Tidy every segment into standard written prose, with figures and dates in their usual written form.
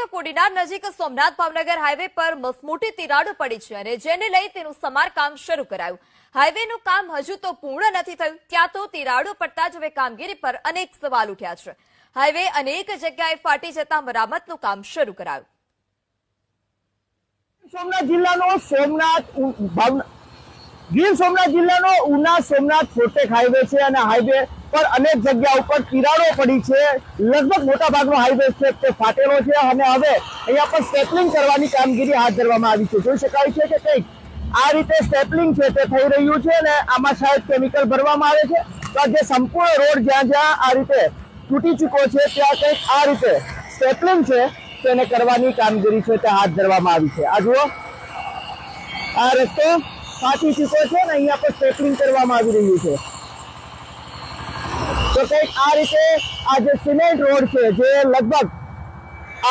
તો કોડીનાર નજીક સોમનાથ ભાવનગર હાઈવે પર મસમોટી તિરાડો પડી છે અને જેને લઈ તેનું સમારકામ શરૂ કરાયું। હાઈવેનું કામ હજુ તો પૂર્ણ નથી થયું, ત્યાં તો તિરાડો પડતા જ હવે કામગીરી પર અનેક સવાલ ઉઠ્યા છે। હાઈવે અનેક જગ્યાએ ફાટી જતા મરામતનું કામ શરૂ કરાયું। સોમનાથ જિલ્લાનો ગીર સોમનાથ જિલ્લાનો ઉના સોમનાથ ફોરટેક હાઈવે છે અને હાઈવે પર અનેક જગ્યા ઉપર તિરાડો પડી છે। લગભગ મોટા ભાગનો હાઈવે છે તે ફાટેલો છે અને હવે અહીંયા પર સ્ટેપલિંગ કરવાની કામગીરી હાથ ધરવામાં આવી છે। જોઈ શકાય છે કે કંઈક આ રીતે સ્ટેપલિંગ છે તે થઈ રહ્યું છે અને આમાં શાયદ કેમિકલ ભરવામાં આવે છે। તો જે સંપૂર્ણ રોડ જ્યાં જ્યાં આ રીતે તૂટી ચૂક્યો છે ત્યાં કંઈક આ રીતે સ્ટેપલિંગ છે તેને કરવાની કામગીરી છે તે હાથ ધરવામાં આવી છે। આ જુઓ, આ રસ્તો ફાટી ચૂક્યો છે ને અહીંયા પર સ્ટેપલિંગ કરવામાં આવી રહ્યું છે। તો કંઈક આ રીતે આ જે સિમેન્ટ રોડ છે જે લગભગ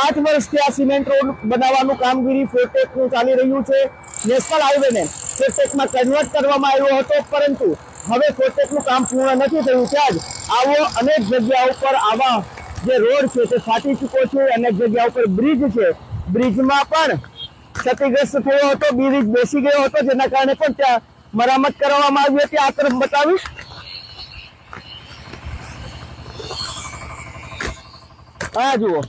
8 વર્ષથી આ સિમેન્ટ રોડ બનાવવાનું કામગીરી ફોરટેકનું ચાલી રહ્યું છે। નેશનલ હાઈવેને ફોરટેકમાં કન્વર્ટ કરવામાં આવ્યો હતો, પરંતુ હવે ફોરટેકનું કામ પૂર્ણ નથી થયું ત્યાં જ આવો અનેક જગ્યા ઉપર આવા જે રોડ છે તે ફાટી ચૂક્યો છે। અનેક જગ્યા ઉપર બ્રિજ છે, બ્રિજમાં પણ ક્ષતિગ્રસ્ત થયો હતો, બ્રિજ બેસી ગયો હતો, જેના કારણે પણ ત્યાં મરામત કરવામાં આવી હતી। આ તરફ બતાવીશ, આ જુઓ,